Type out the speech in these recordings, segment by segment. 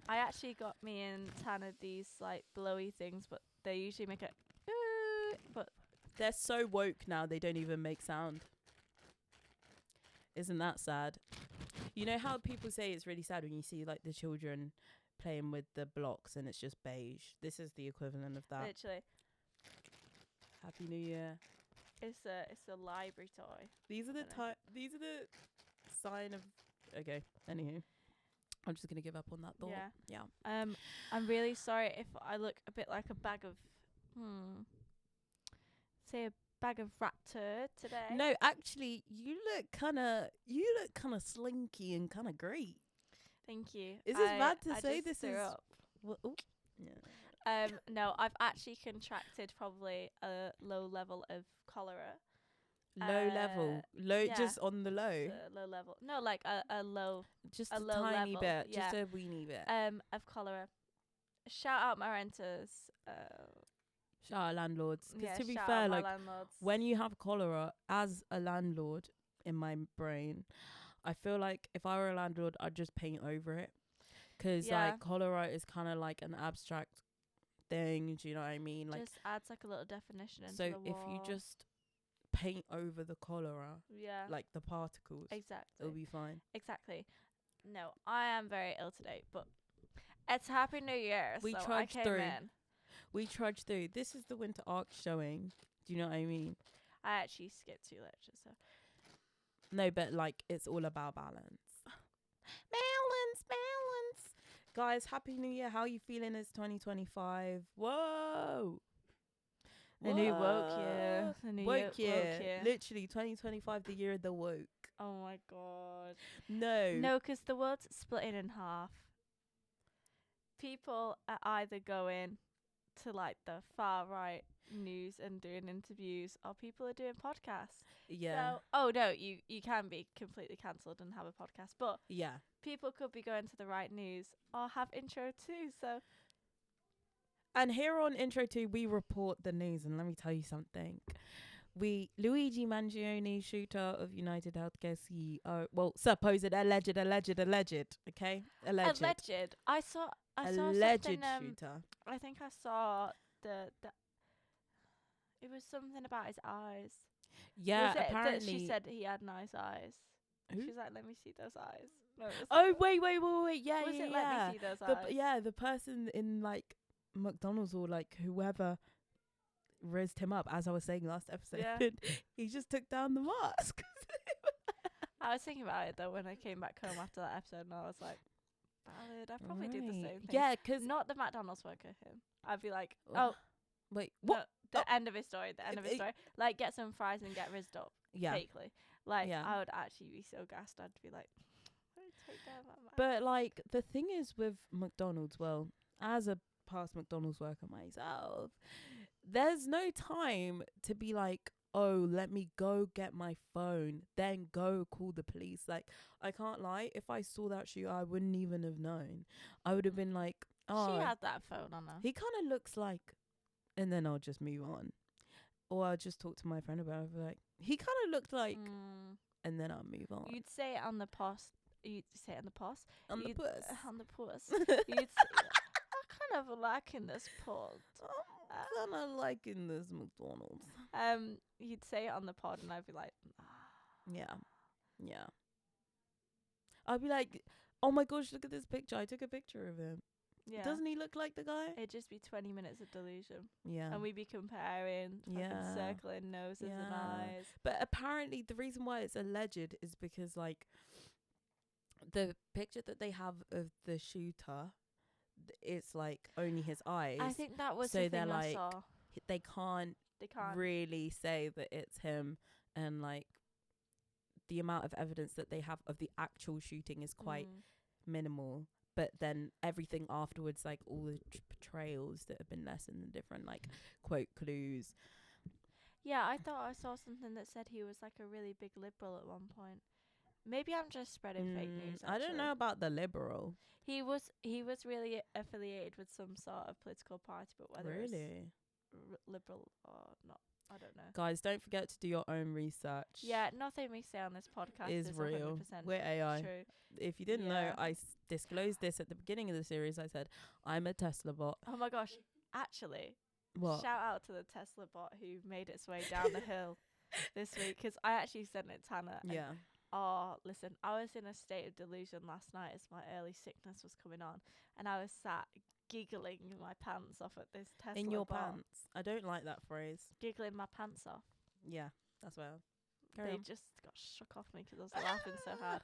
I actually got me and Tana these like blowy things, but they usually make it. But They're so woke now, they don't even make sound. Isn't that sad? You know how people say it's really sad when you see like the children playing with the blocks and it's just beige? This is the equivalent of that. literally, Happy New Year. it's a library toy. These are the sign of. Okay. Anywho, I'm just gonna give up on that thought. Yeah. Yeah. I'm really sorry if I look a bit like a bag of say a bag of rat turd today. No, actually, you look kind of slinky and kind of great. Thank you. Is this bad to I say? just This threw is. up. Well, oh, yeah. No, I've actually contracted probably a low level of cholera. Low level, yeah. just on the low. A low level. No, like a low. Just a a low tiny level, bit, yeah. just a weeny bit. Of cholera. Shout out my renters. Shout out landlords. Because to be shout fair, out my like landlords. when you have cholera as a landlord, in my brain, I feel like if I were a landlord, I'd just paint over it. Because like cholera is kind of like an abstract thing. Do you know what I mean? Like just adds like a little definition into so the wall. if you just paint over the cholera, like the particles, exactly, it'll be fine. Exactly. No, I am very ill today, but it's Happy New Year, We so I trudged came through. in. We trudged through. This is the winter arc showing. Do you know what I mean? I actually skipped 2 lectures, so. No, but like it's all about balance. Balance. Guys, Happy New Year. How are you feeling? It's 2025. Whoa. The new woke year. The new woke year. woke year. Literally 2025, the year of the woke. Oh my god. No. No, because the world's splitting in half. People are either going to like the far right news and doing interviews, or people are doing podcasts. Yeah. So, no, you can be completely cancelled and have a podcast, but yeah, people could be going to the right news or have intro too. So, and here on Intro 2, we report the news, and let me tell you something. Luigi Mangione, shooter of United Healthcare CEO, well, supposed alleged, okay, alleged. I saw alleged something, shooter. I think I saw the it was something about his eyes. Yeah, was it apparently that she said he had nice eyes. Who? She's like, let me see those eyes. No, wait, yeah, was yeah, it yeah. let me see those eyes? Yeah, the person in like McDonald's or like whoever raised him up, as I was saying last episode. Yeah. He just took down the mask. I was thinking about it though when I came back home after that episode, and I was like, valid. I'd probably do the same thing. Yeah, because not the McDonald's worker. Him. I'd be like, wait, what? The end of his story. The end of his story. Like, get some fries and get rizzed up. Yeah. Fakely. Like, I would actually be so gassed. I'd be like, take down that mask. But like the thing is with McDonald's, well, as a past McDonald's worker myself, there's no time to be like, oh, let me go get my phone, then go call the police. Like, I can't lie, if I saw that shoe, I wouldn't even have known. I would have been like, oh, she had that phone on her. He kind of looks like, and then I'll just move on, or I'll just talk to my friend about it. Like, he kind of looked like, and then I'll move on. You'd say it on the post. You'd say it on the post. On the puss. On the puss. You'd say, I'm kind of liking this pod. I'm kind of liking this McDonald's. You'd say it on the pod, and I'd be like, yeah. I'd be like, oh my gosh, look at this picture. I took a picture of him. Yeah. Doesn't he look like the guy? It'd just be 20 minutes of delusion. Yeah. And we'd be comparing, circling noses and eyes. But apparently the reason why it's alleged is because, like, the picture that they have of the shooter, it's, like, only his eyes. I think that was so the they're thing like, I saw. They can't really say that it's him, and, like, the amount of evidence that they have of the actual shooting is quite minimal. But then everything afterwards, like all the portrayals that have been lessened and different, like, quote clues. Yeah, I thought I saw something that said he was like a really big liberal at one point. Maybe I'm just spreading fake news. Actually. I don't know about the liberal. He was really affiliated with some sort of political party, but whether it's liberal or not, I don't know. Guys, don't forget to do your own research. Yeah, nothing we say on this podcast Is is real. 100% We're AI. true. If you didn't know, I disclosed this at the beginning of the series. I said, I'm a Tesla bot. Oh my gosh. Actually, What? shout out to the Tesla bot who made its way down the hill this week, because I actually sent it Tana. Yeah. Oh, listen, I was in a state of delusion last night as my early sickness was coming on, and I was sat giggling my pants off at this Tesla In your bot. pants. I don't like that phrase. Giggling my pants off. Yeah, that's well. They just got shook off me because I was laughing so hard.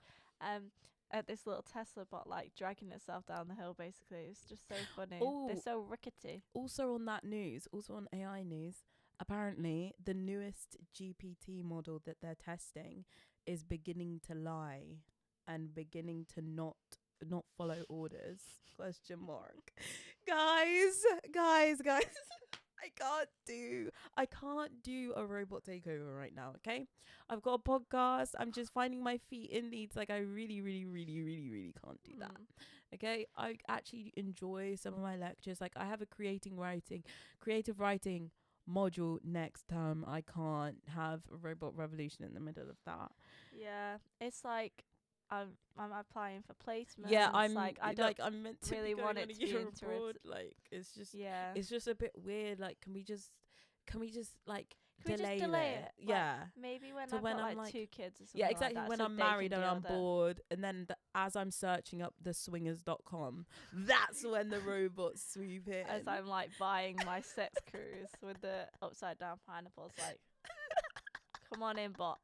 At this little Tesla bot, like, dragging itself down the hill, basically. It's just so funny. Ooh. They're so rickety. Also on that news, also on AI news, apparently the newest GPT model that they're testing is beginning to lie and beginning to not follow orders. Question mark. Guys. I can't do a robot takeover right now, okay? I've got a podcast. I'm just finding my feet in these. Like, I really, really, really, really, really can't do that. Okay? I actually enjoy some of my lectures. Like, I have a creative writing module next term. I can't have a robot revolution in the middle of that. Yeah, it's like I'm applying for placements. Yeah, I'm meant to really be want going it on to a be year abroad. interesting. Like, it's just a bit weird. Like, can we just like Can delay we just delay it? it? Yeah. Like, maybe when So I've when got I'm like 2 kids or something. Yeah, exactly. Like that, when so I'm they can married and deal I'm with it. bored, and then as I'm searching up the swingers.com, that's when the robots sweep in. As I'm like buying my sex cruise with the upside down pineapples, like, come on in, bots.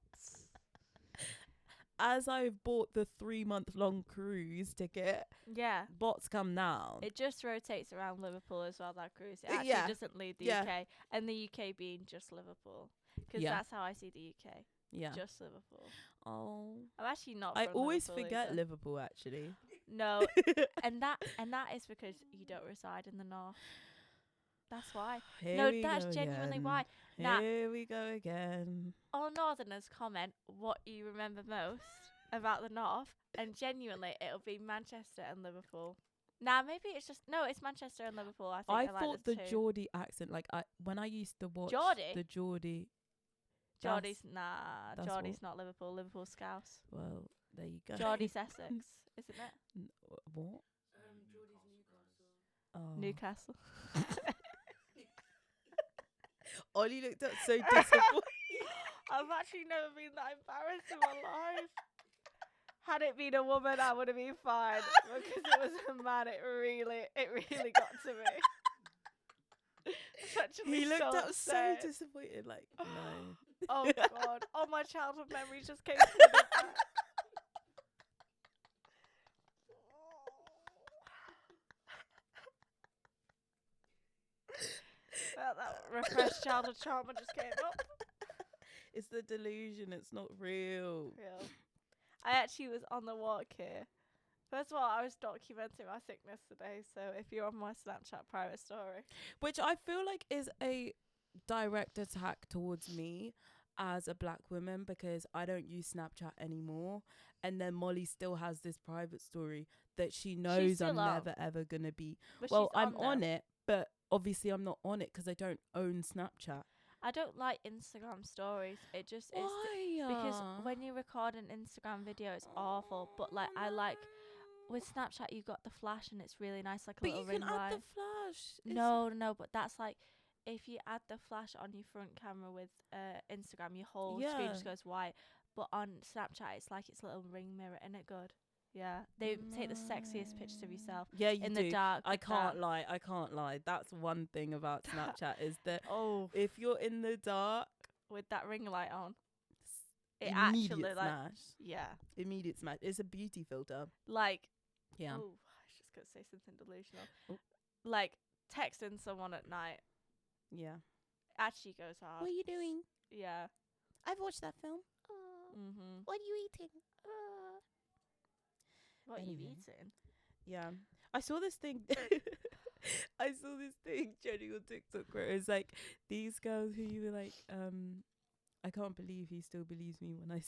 As I've bought the 3-month-long cruise ticket, Yeah. bots come down. It just rotates around Liverpool as well, that cruise. It actually Yeah. doesn't leave the Yeah. UK, and the UK being just Liverpool, because Yeah. that's how I see the UK. Yeah. Just Liverpool. Oh. I'm actually not. I from always Liverpool forget either. Liverpool, actually. No, and that is because you don't reside in the north. That's why. That's genuinely why. Now, Here we go again. all Northerners comment what you remember most about the north, and genuinely, it'll be Manchester and Liverpool. Nah, maybe it's Manchester and Liverpool. I think I like thought the two. Geordie accent, like when I used to watch Geordie? the Geordie. Geordie's that's Geordie's not Liverpool. Liverpool Scouse. Well, there you go. Geordie's Essex, isn't it? What? Geordie's Newcastle. Newcastle. Ollie looked up so disappointed. I've actually never been that embarrassed in my life. Had it been a woman, I would have been fine. Because it was a man, it really got to me. He looked so up so upset. disappointed, like, no. Oh God! All my childhood memories just came flooding back. That repressed childhood trauma just came up. It's the delusion. It's not real. Real. I actually was on the walk here. First of all, I was documenting my sickness today, so if you're on my Snapchat private story. Which I feel like is a direct attack towards me as a black woman, because I don't use Snapchat anymore. And then Molly still has this private story that she knows I'm never ever going to be. But Well, she's I'm on it, but obviously I'm not on it because I don't own Snapchat. I don't like Instagram stories. It just is. Why? Because when you record an Instagram video, it's awful. But like, I like with Snapchat, you got the flash and it's really nice, like a But little you ring can add light. the flash. No, but that's like if you add the flash on your front camera with Instagram, your whole screen just goes white. But on Snapchat, it's like it's a little ring mirror, and it good. Yeah, they take the sexiest pictures of yourself. Yeah, you in do. the dark. I can't lie. That's one thing about Snapchat is that if you're in the dark with that ring light on, it immediate actually smash. Immediate smash. It's a beauty filter. Like, yeah. Oh, I was just gonna say something delusional. Oh. Like texting someone at night. Yeah. Actually goes hard. What are you doing? Yeah. I've watched that film. Mhm. What are you eating? What are you Anyway. eating? Yeah. I saw this thing. Jenny on TikTok where it's like these girls who you were like, I can't believe he still believes me when I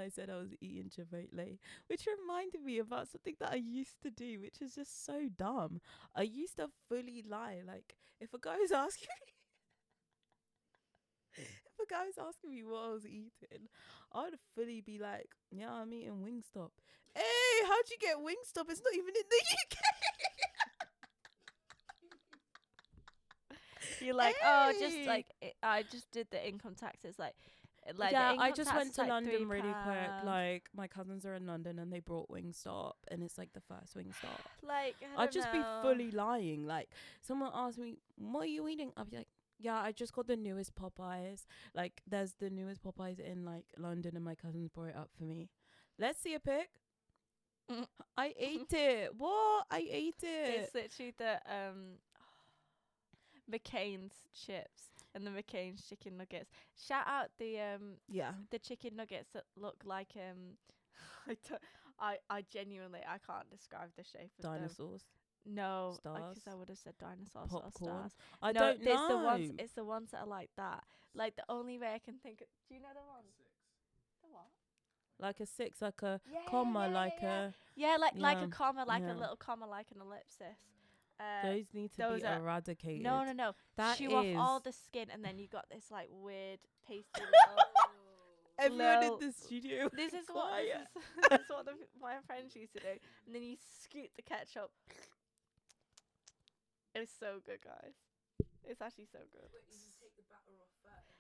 said I was eating Chipotle, which reminded me about something that I used to do, which is just so dumb. I used to fully lie. Like if a guy was asking me guy's asking me what I was eating, I'd fully be like, yeah, I'm eating Wingstop. Hey, how'd you get Wingstop? It's not even in the UK. You're like, oh, just like I just did the income taxes, like yeah, the income I just tax went is to like London really quick. £3. Like, my cousins are in London and they brought Wingstop, and it's like the first Wingstop. Like, I I'd don't just know. be fully lying. Like, someone asked me, what are you eating? I'd be like, yeah, I just got the newest Popeyes. Like, there's the newest Popeyes in like London, and my cousins brought it up for me. Let's see a pic. I ate it. What? I ate it. It's literally the McCain's chips and the McCain's chicken nuggets. Shout out the chicken nuggets that look like I genuinely I can't describe the shape of them. Dinosaurs. No, Stars. because I would have said dinosaurs or Popcorn. stars. I No, don't know. It's the ones that are like that. Like the only way I can think of. Do you know the ones? The what? Like a 6, like a comma, like a like a comma, like yeah. a little comma, like an ellipsis. Those need to those be are- eradicated. No. That Chew is off all the skin, and then you got this like weird pasty little. everyone in little- the studio. This is quiet. this is what my friends used to do, and then you scoot the ketchup. It's so good, guys. It's actually so good.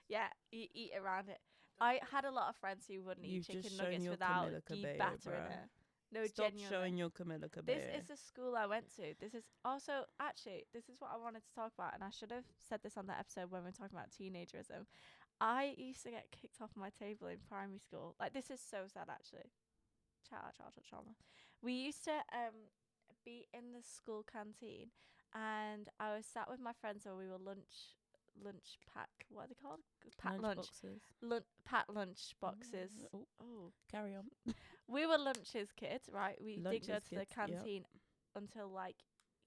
Yeah, you eat around it. I had a lot of friends who wouldn't You've eat just chicken shown nuggets your without Camilla Cabello, batter in bruh. it. No, Stop genuinely. showing your Camilla Cabello. This is the school I went to. This is also actually this is what I wanted to talk about, and I should have said this on the episode when we were talking about teenagerism. I used to get kicked off my table in primary school. Like, this is so sad, actually. Shout out childhood trauma. We used to be in the school canteen, and I was sat with my friends, or we were lunch pack. What are they called? Pack lunch. Boxes. Pack lunch boxes. Oh, carry on. We were lunches kids, right? We didn't go Lunches to the kids, yep. canteen until like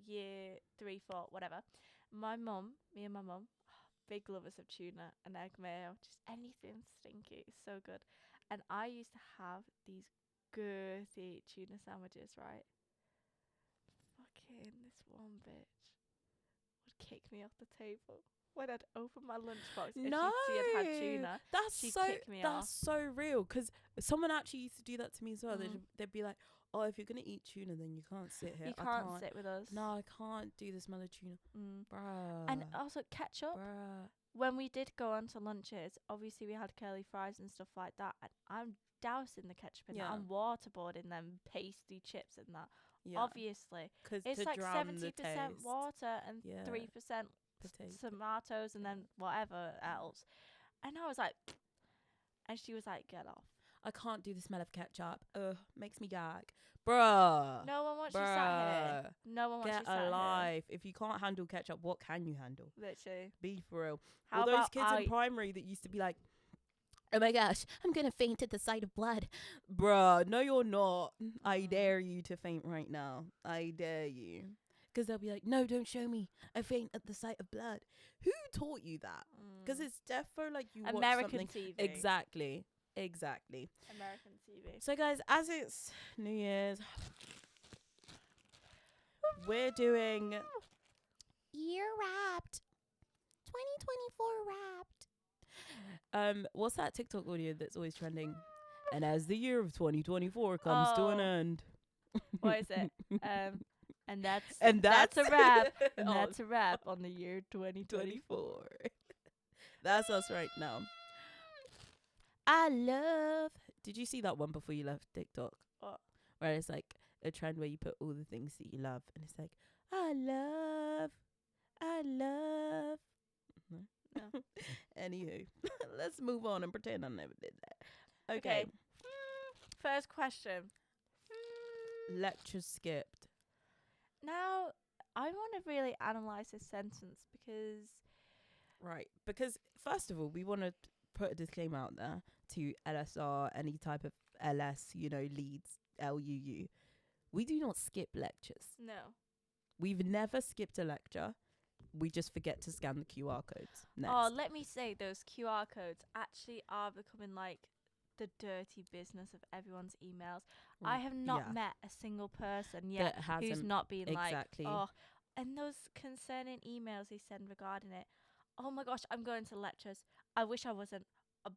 year 3, 4, whatever. Me and my mum, big lovers of tuna and egg mayo, just anything stinky. It's so good. And I used to have these girthy tuna sandwiches, right? Fucking this one bitch would kick me off the table. When I'd open my lunchbox and she'd see I'd had tuna, she'd kick me off. That's so real, because someone actually used to do that to me as well. They'd be like, oh, if you're going to eat tuna, then you can't sit here. You can't sit with us. No, I can't do the smell of tuna. Bruh. And also ketchup. Bruh. When we did go on to lunches, obviously we had curly fries and stuff like that, and I'm dousing the ketchup in that. I'm waterboarding them pasty chips in that. Yeah. Obviously, it's like 70% water and 3% tomatoes and then whatever else. And I was like, and she was like, get off. I can't do the smell of ketchup. Ugh, makes me gag. Bruh. No one wants you sat here. No one wants you sat alive. Here. If you can't handle ketchup, what can you handle? Literally. Be for real. All those kids in primary that used to be like, oh my gosh, I'm going to faint at the sight of blood. Bruh, no you're not. I dare you to faint right now. I dare you. Because they'll be like, no, don't show me. I faint at the sight of blood. Who taught you that? Because it's defo like you American watch something. TV. Exactly. American TV. So guys, as it's New Year's, we're doing Year Wrapped. 2024 Wrapped. What's that TikTok audio that's always trending? And as the year of 2024 comes to an end. What is it? And that's a wrap. And that's a wrap on the year 2024. That's us right now. I love. Did you see that one before you left TikTok? What? Where it's like a trend where you put all the things that you love, and it's like, I love. No. Anywho, let's move on and pretend I never did that. Okay. First question. Lecture skipped. Now, I want to really analyse this sentence because... Right. Because, first of all, we want to put a disclaimer out there to LSR, any type of LS, leads, LUU. We do not skip lectures. No. We've never skipped a lecture. We just forget to scan the QR codes. Next. Oh, let me say, those QR codes actually are becoming like the dirty business of everyone's emails. I have not met a single person yet who's not been like, oh, and those concerning emails they send regarding it, oh my gosh, I'm going to lectures. I wish I wasn't,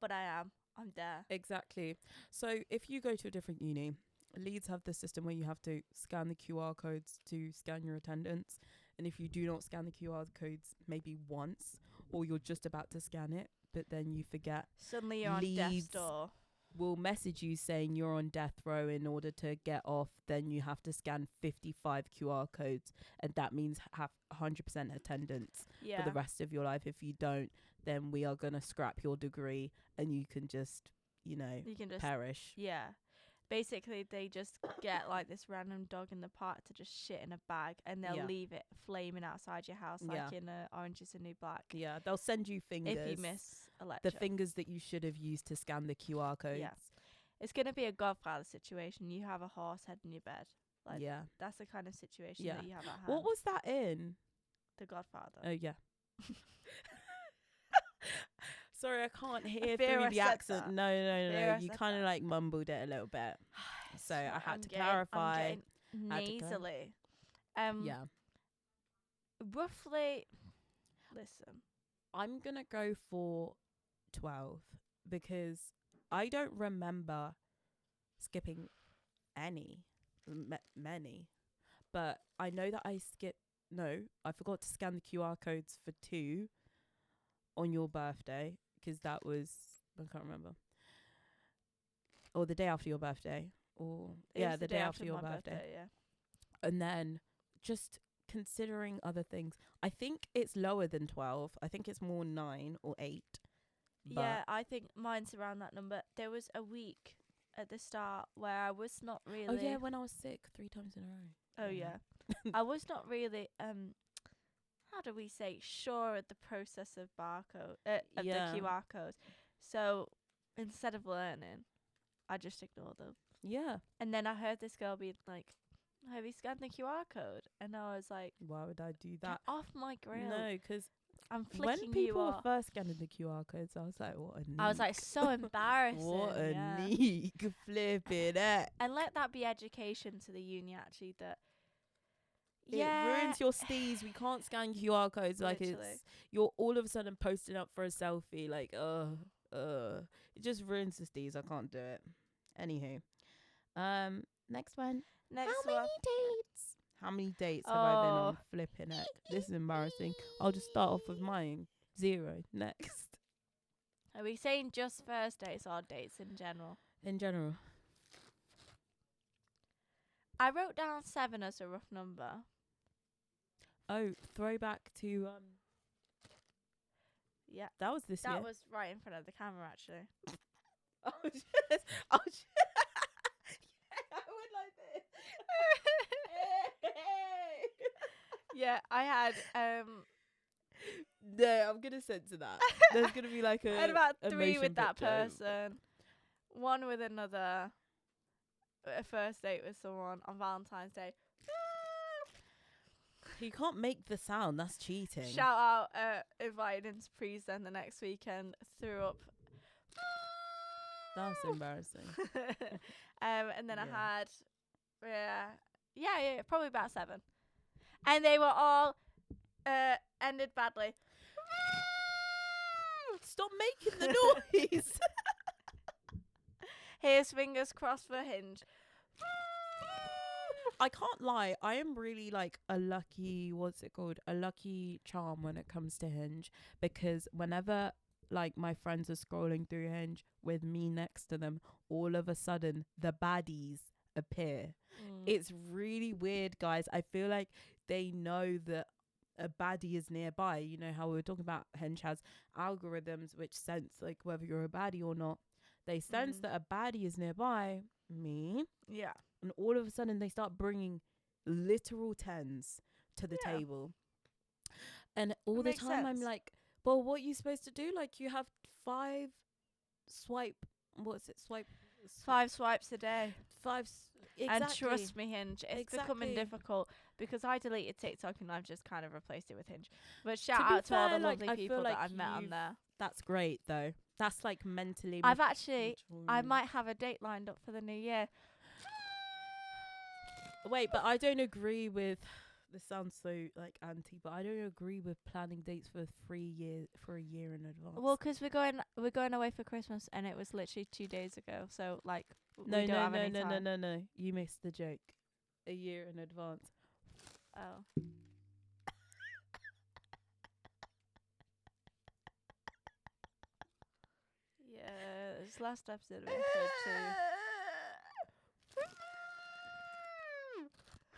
but I am. I'm there. Exactly. So if you go to a different uni, Leeds have this system where you have to scan the QR codes to scan your attendance. And if you do not scan the QR codes maybe once, or you're just about to scan it, but then you forget, Suddenly you're on death's Leeds door. will message you saying you're on death row. In order to get off, then you have to scan 55 QR codes, and that means have 100% attendance Yeah. for the rest of your life. If you don't, then we are going to scrap your degree and you can just, you know, You can just perish. Yeah. Basically, they just get like this random dog in the park to just shit in a bag, and they'll Yeah. leave it flaming outside your house, like Yeah. in Orange Is the New Black. Yeah, they'll send you fingers. If you miss a lecture. the fingers that you should have used to scan the QR codes. Yeah. It's going to be a Godfather situation. You have a horse head in your bed. Like, yeah. that's the kind of situation Yeah. that you have at hand. What was that in? The Godfather. Oh, yeah. Sorry, I can't hear Fear through I the said accent. that. No. Fear I You said kind of that. like mumbled it a little bit. So I had to clarify. I'm getting Had to go. nasally. Yeah. Roughly, listen. I'm going to go for 12 because I don't remember skipping many. But I know that I forgot to scan the QR codes for 2 on your birthday, because that was, I can't remember. Or the day after your birthday. Or It yeah, was the day after my your birthday. Yeah. And then just considering other things, I think it's lower than 12. I think it's more 9 or 8. Yeah, I think mine's around that number. There was a week at the start where I was not really. Oh yeah, when I was sick 3 times in a row. Oh yeah. I was not really how do we say, sure at the process of of the QR codes. So instead of learning, I just ignored them. Yeah. And then I heard this girl being like, have you scanned the QR code? And I was like, Why would I do get that? off my grill. No, because I'm flicking when people you were off. first scanning the QR codes, I was like, what a neek. I was like, so embarrassing. What a yeah. neek. Flipping it. And let that be education to the uni, actually, that It ruins your steez. We can't scan QR codes. Like, Literally. you're all of a sudden posting up for a selfie. Like, it just ruins the steez. I can't do it. Anywho, next one. Next How many dates? How many dates have I been on? Flipping it. This is embarrassing. I'll just start off with mine. 0. Next. Are we saying just first dates or dates in general? In general. I wrote down 7 as a rough number. Oh, throwback to Yeah. that was this year. That was right in front of the camera, actually. Oh, just, yeah, I went like this. Yeah, I had No, I'm gonna censor that. There's gonna be like I had about 3 emotion with that picture. person, 1 with another, a first date with someone on Valentine's Day. You can't make the sound. That's cheating. Shout out, invited into Present the next weekend, threw up. That's embarrassing. And then Yeah. I had, yeah, probably about 7. And they were all ended badly. Stop making the noise. Here's fingers crossed for Hinge. I can't lie. I am really like a lucky, a lucky charm when it comes to Hinge, because whenever like my friends are scrolling through Hinge with me next to them, all of a sudden the baddies appear. It's really weird, guys. I feel like they know that a baddie is nearby. You know how we were talking about Hinge has algorithms which sense like whether you're a baddie or not. They sense that a baddie is nearby me. Yeah. And all of a sudden they start bringing literal 10s to the table. And all the time I'm like, well, what are you supposed to do? Like, you have 5 swipe, what's it? 5 swipes a day. 5, exactly. And trust me, Hinge, it's becoming difficult because I deleted TikTok and I've just kind of replaced it with Hinge. But shout out to all the lovely people that I've met on there. That's great, though. That's like mentally. I might have a date lined up for the new year. Wait, but I don't agree with this sounds so like anti, but I don't agree with planning dates for a year in advance. Well, 'cause we're going away for Christmas, and it was literally 2 days ago. So like, no, we don't have any time. no. You missed the joke. A year in advance. Oh. Yeah, this last episode of episode 2.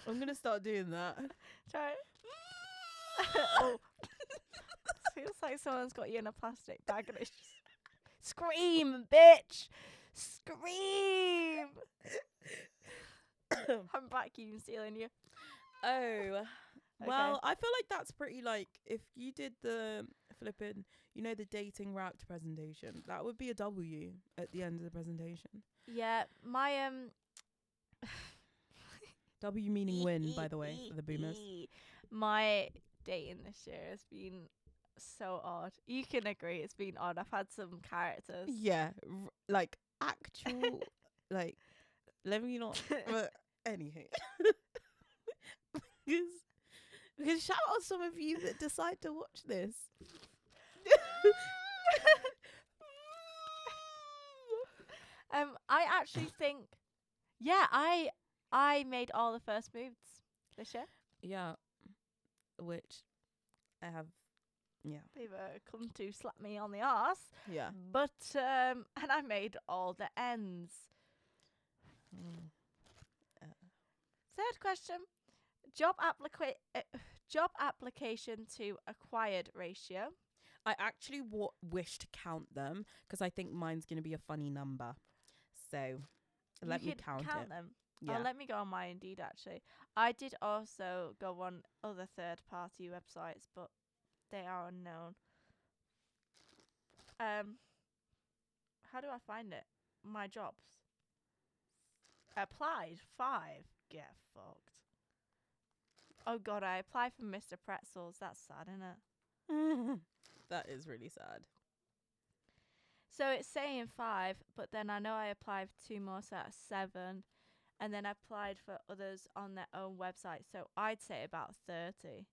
I'm gonna start doing that. Try. Oh. Feels like someone's got you in a plastic bag and it's just scream, bitch, scream. I'm vacuum sealing you. Oh, well, I feel like that's pretty like if you did the flipping, the dating wrapped presentation, that would be a W at the end of the presentation. Yeah, my W meaning win, by the way, for the boomers. My dating this year has been so odd. You can agree it's been odd. I've had some characters. Yeah, like actual, like, let me not. Anywho, because shout out some of you that decide to watch this. I actually think, yeah, I made all the first moves this year. Yeah, which I have. Yeah, They've come to slap me on the arse. Yeah, but and I made all the ends. Third question: job application to acquired ratio. I actually wish to count them because I think mine's going to be a funny number. So let me count them. Yeah. Oh, let me go on my Indeed, actually. I did also go on other third-party websites, but they are unknown. How do I find it? My jobs. Applied 5. Get fucked. Oh god, I applied for Mr. Pretzels. That's sad, isn't it? That is really sad. So it's saying 5, but then I know I applied for 2 more, so that's 7. And then I applied for others on their own website, so I'd say about 30.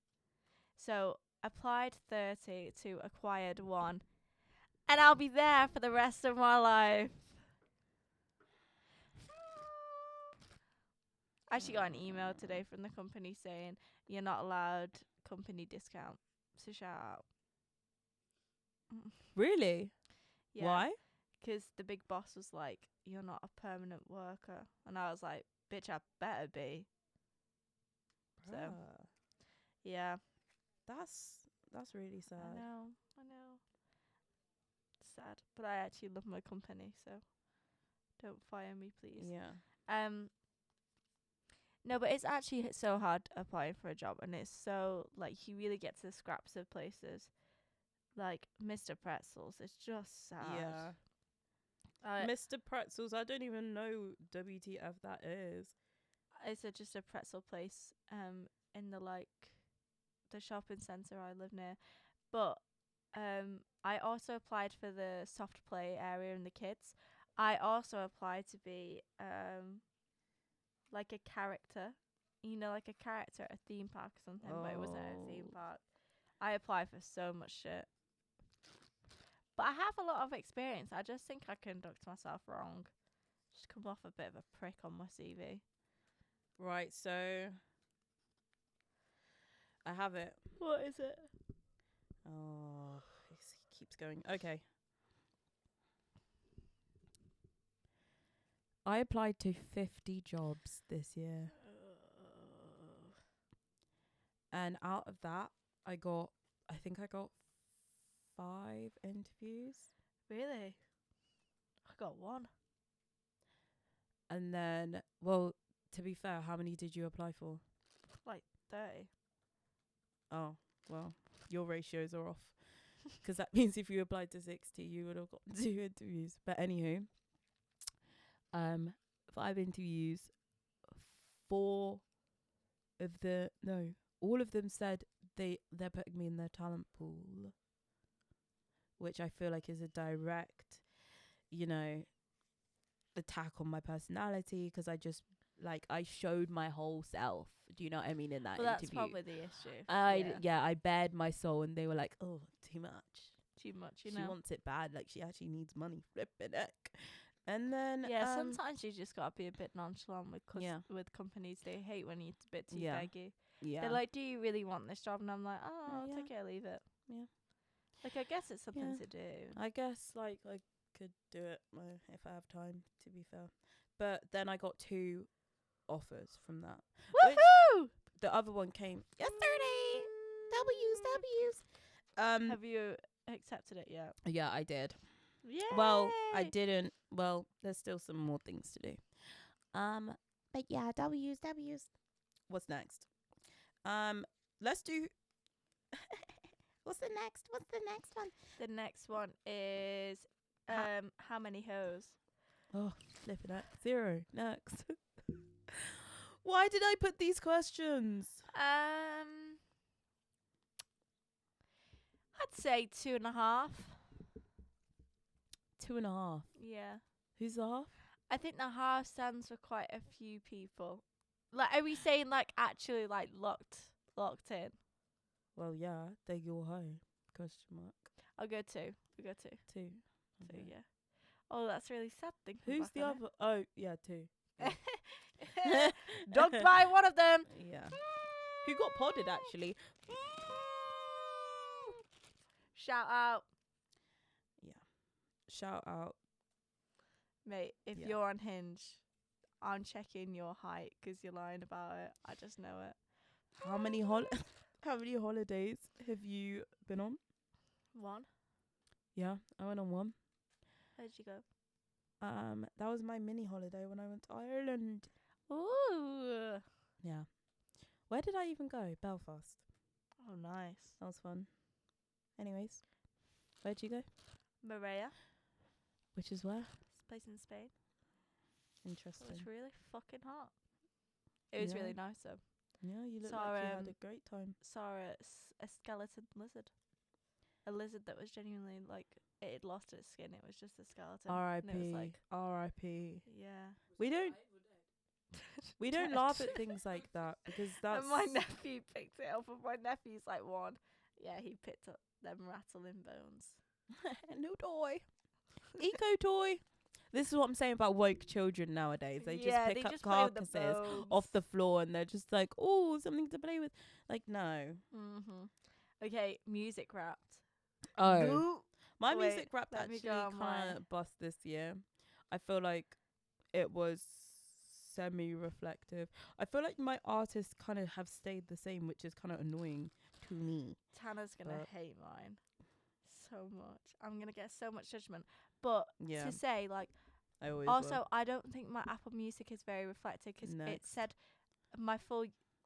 So applied 30 to acquired 1, and I'll be there for the rest of my life. I actually got an email today from the company saying you're not allowed company discount. So shout out. Really? Yeah. Why? Because the big boss was like, you're not a permanent worker. And I was like, bitch, I better be. So, yeah. That's really sad. I know. Sad. But I actually love my company, so don't fire me, please. Yeah. No, but it's actually so hard applying for a job, and it's so, like, you really get to the scraps of places. Like, Mr. Pretzels, it's just sad. Yeah. Mr. Pretzels, I don't even know WTF that is. It's just a pretzel place in the, like, the shopping centre I live near. But I also applied for the soft play area in the kids. I also applied to be like a character, like a character at a theme park or something, but it wasn't at a theme park. I applied for so much shit. But I have a lot of experience. I just think I conduct myself wrong. Just come off a bit of a prick on my CV. Right, so I have it. What is it? Oh, it keeps going. Okay. I applied to 50 jobs this year. And out of that, I think I got 5 interviews. Really? I got 1. And then, well, to be fair, how many did you apply for? Like 30. Oh, well, your ratios are off. Because that means if you applied to 60, you would have got 2 interviews. But anywho, 5 interviews, all of them said they're putting me in their talent pool, which I feel like is a direct, attack on my personality, because I just, I showed my whole self. Do you know what I mean? In that But that's interview, probably the issue. I bared my soul, and they were like, "Oh, too much. Too much, She wants it bad. Like she actually needs money. Flipping heck." And then sometimes you just gotta be a bit nonchalant with companies. They hate when you're a bit too beggy. Yeah. They're like, "Do you really want this job?" And I'm like, "Oh, I'll yeah. take it or leave it." Yeah. Like I guess it's something to do. I guess like I could do it if I have time. To be fair, but then I got 2 offers from that. Woohoo! The other one came yesterday. W's. Have you accepted it yet? Yeah, I did. Yeah. Well, I didn't. Well, there's still some more things to do. But yeah, W's. What's next? Let's do. What's the next one? The next one is how many hoes? Oh, flipping it. 0. Next. Why did I put these questions? I'd say 2.5. 2.5. Yeah. Who's the half? I think the half stands for quite a few people. Like, are we saying like actually like locked in? Well, yeah, they're your hoe. Question mark. I'll go 2. We go 2. 2. 2, Okay. yeah. Oh, that's really sad thinking. Who's the other? Oh, yeah, 2. Yeah. Don't buy one of them. Yeah. Who got podded actually? Shout out. Yeah. Shout out. Mate, if you're on Hinge, I'm checking your height 'cause you're lying about it. I just know it. How many holidays have you been on? 1. Yeah, I went on 1. Where'd you go? That was my mini holiday when I went to Ireland. Ooh. Yeah. Where did I even go? Belfast. Oh, nice. That was fun. Anyways, where'd you go? Maria. Which is where? This place in Spain. Interesting. It was really fucking hot. It was really nice though. Yeah, you look like you had a great time. Saw a skeleton lizard. A lizard that was genuinely like it had lost its skin. It was just a skeleton. R.I.P. Like, R.I.P. Yeah. We don't laugh at things like that because that's. And my nephew picked it up, and my nephew's like 1. Yeah, he picked up them rattling bones. New toy. Eco toy. This is what I'm saying about woke children nowadays. They just pick up carcasses off the floor and they're just like, oh, something to play with. Like, no. Okay, music wrapped. Oh. My music wrapped actually kind of bust this year. I feel like it was semi-reflective. I feel like my artists kind of have stayed the same, which is kind of annoying to me. Tana's going to hate mine so much. I'm going to get so much judgment. But to say, like, I don't think my Apple Music is very reflective because it said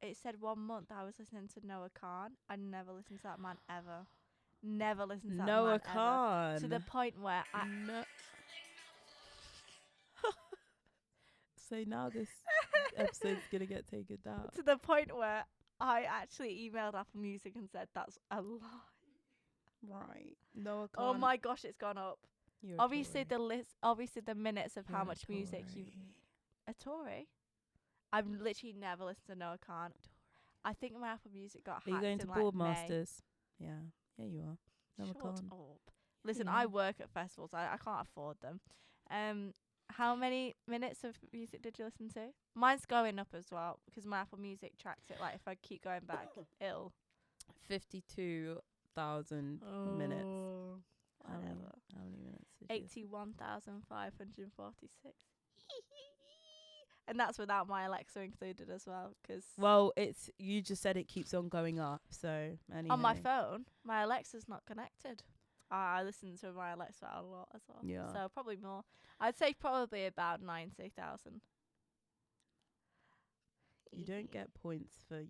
it said 1 month I was listening to Noah Khan. I never listened to that man ever. Never listened to that Noah man Khan. ever. To the point where So now this episode's gonna get taken down. To the point where I actually emailed Apple Music and said that's a lie. Right. Noah Khan. Oh my gosh, it's gone up. Obviously the minutes of how much music you a Tory. I've literally never listened to Noah Khan. I think my Apple Music got hacked. Are you going to Boardmasters? Yeah. Yeah, you are. Noah Shut Khan. up. Listen, I work at festivals. I can't afford them. How many minutes of music did you listen to? Mine's going up as well because my Apple Music tracks it. Like if I keep going back, it'll 52,000 minutes. Whatever. How many minutes? 81,546. And that's without my Alexa included as well. You just said it keeps on going up. So anyway. On my phone, my Alexa's not connected. I listen to my Alexa a lot as well. Yeah. So probably more. I'd say probably about 90,000. You don't get points for,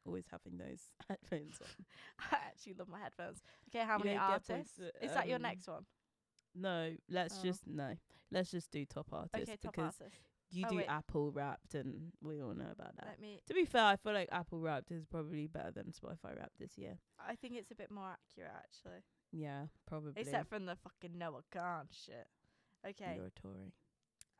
always having those headphones on. I actually love my headphones. Okay, how many artists? Is that your next one? No, let's just do top artists. Okay, top because artists. you do Apple Wrapped and we all know about that. To be fair, I feel like Apple Wrapped is probably better than Spotify Wrapped this year. I think it's a bit more accurate actually. Yeah, probably. Except from the fucking Noah Khan shit. Okay. You're a Tory.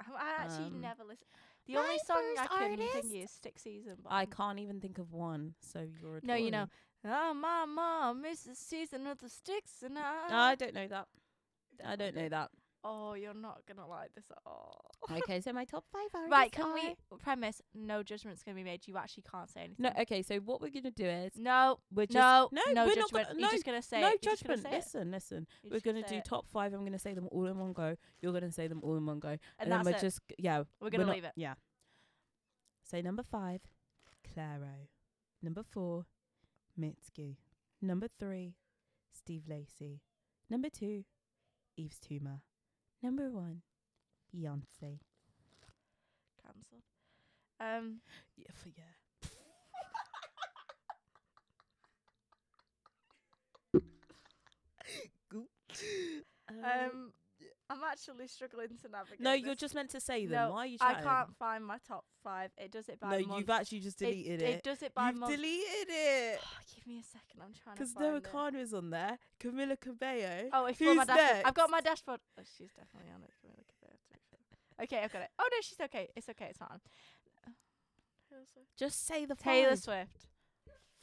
I actually never listen. The my only song I first can artist? think is Stick Season. But I can't even think of one. So you're a No, you know. Tory. Oh, my mom is the season of the sticks, and I don't know that. I Definitely don't know do. that. Oh, you're not gonna like this at all. Okay, so my top 5 artists Right, can are... we premise? No judgment's gonna be made. You actually can't say anything. No, okay, so what we're going to do is... No, we're just... no we're judgment. not gonna, You're just gonna say no it. You're just gonna judgment. say it. Listen. You're We're just gonna going to say do it. top 5. I'm going to say them all in one go. You're going to say them all in one go. And then that's we're it. just... Yeah. We're gonna leave it. Yeah. So number 5, Claro. Number 4, Mitski. Number 3, Steve Lacy. Number 2, Yves Tumor. Number 1, Beyonce. Cancelled. Yeah. I'm actually struggling to navigate. No, this. you're just meant to say them. No, Why are you I chatting? can't find my top 5. It does it by No, month. you've actually just deleted it. It does it by You've month. deleted it. Give me a second. I'm trying to Because find Noah it. Khan was on there. Camila Cabello. Oh, it's Who's for my dashboard. next? I've got my dashboard. Oh, she's definitely on it. Okay, I've got it. Oh no, she's okay. It's okay. It's not on. Just say the 5. Taylor Swift.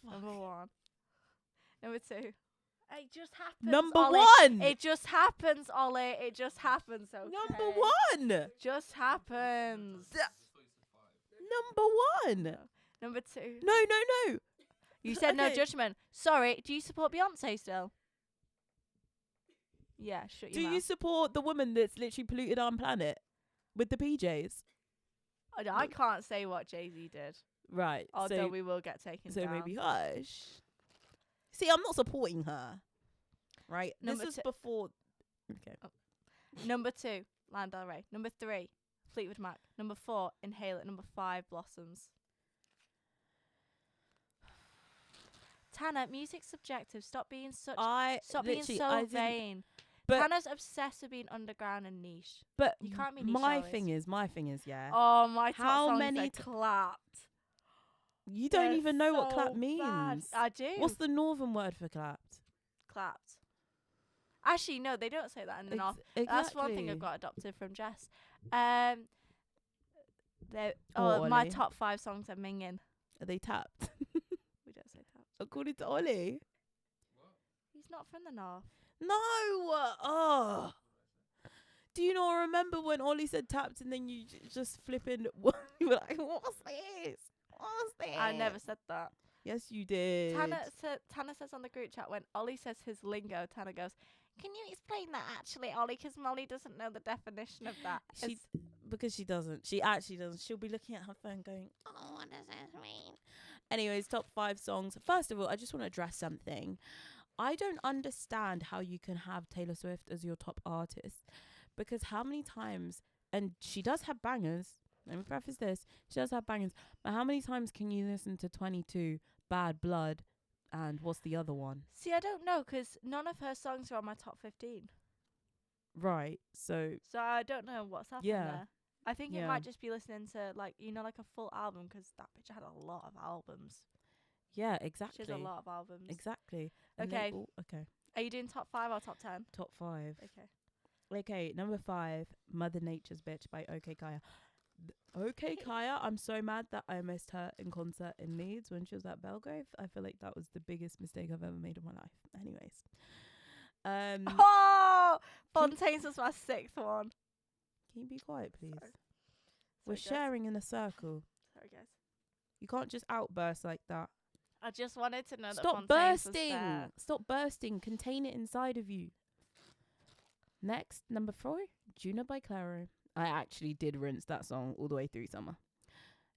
Fuck. Number 1. Number 2. It just happens. Number Ollie. 1. It just happens, Ollie. It just happens. Okay. Number 1. Just happens. Number 1. Number 2. No. You said no Okay. judgment. Sorry. Do you support Beyonce still? Yeah. Shut Do your you mouth. support the woman that's literally polluted our planet with the PJs? I can't say what Jay-Z did. Right. Although we will get taken So down. maybe hush. See, I'm not supporting her. Right? Number This is two- before... Okay. Number 2, Lana Del Rey. Number 3, Fleetwood Mac. Number 4, Inhaler. Number 5, Blossoms. Tana, music's subjective. Stop being such. Stop being so vain. But Tana's obsessed with being underground and niche. But You can't be niche my always. thing is, yeah. Oh, my top How songs many are clapped. You don't They're even know what so clap bad. means. I do. What's the northern word for clapped? Clapped? Actually, no, they don't say that in the north. That's one thing I've got adopted from Jess. My Ollie. top 5 songs are minging. Are they tapped? We don't say tapped. According to Ollie. He's not from the north. No. Oh. Do you not remember when Ollie said tapped and then you just flipping? You were like, what's this? What's this? I never said that. Yes, you did. Tana says on the group chat when Ollie says his lingo, Tana goes, "Can you explain that actually, Ollie? Because Molly doesn't know the definition of that." Because she doesn't. She actually doesn't. She'll be looking at her phone going, oh, what does this mean? Anyways, top 5 songs. First of all, I just want to address something. I don't understand how you can have Taylor Swift as your top artist. Because how many times, and she does have bangers. Let me preface this. She does have bangers. But how many times can you listen to 22, Bad Blood, and what's the other one? See, I don't know because none of her songs are on my top 15. Right. So I don't know what's happened there. I think it might just be listening to like a full album because that bitch had a lot of albums. yeah, exactly. She has a lot of albums. Exactly. Okay. Okay. Are you doing top 5 or top 10? Top 5. Okay. Okay, number 5, Mother Nature's Bitch by OK Kaya. OK Kaya, I'm so mad that I missed her in concert in Leeds when she was at Belgrave. I feel like that was the biggest mistake I've ever made in my life. Anyways. Fontaine's was my 6th one. Can you be quiet, please? Sorry. We're Sorry, guys. sharing in a circle. Sorry, guys. You can't just outburst like that. I just wanted to know that Stop Fontaine's bursting. was there. Stop bursting. Contain it inside of you. Next, number 4, Juno by Claro. I actually did rinse that song all the way through summer.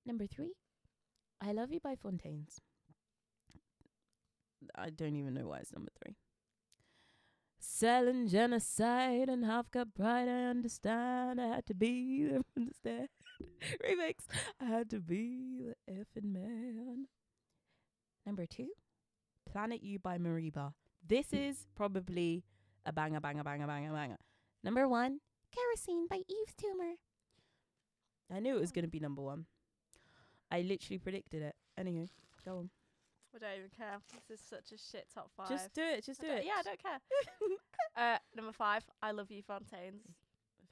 Number 3, I Love You by Fontaine's. I don't even know why it's number 3. Selling genocide and half got pride, I understand. I had to be there from the start. Remix. I had to be the effing man. Number 2, Planet You by Mariba. This is probably a banger. Number 1, Kerosene by Yves Tumor. I knew it was going to be number 1. I literally predicted it. Anywho, go on. I don't even care. This is such a shit top 5. Just do it. Just do it. Yeah, I don't care. Number 5, I Love You, Fontaine's.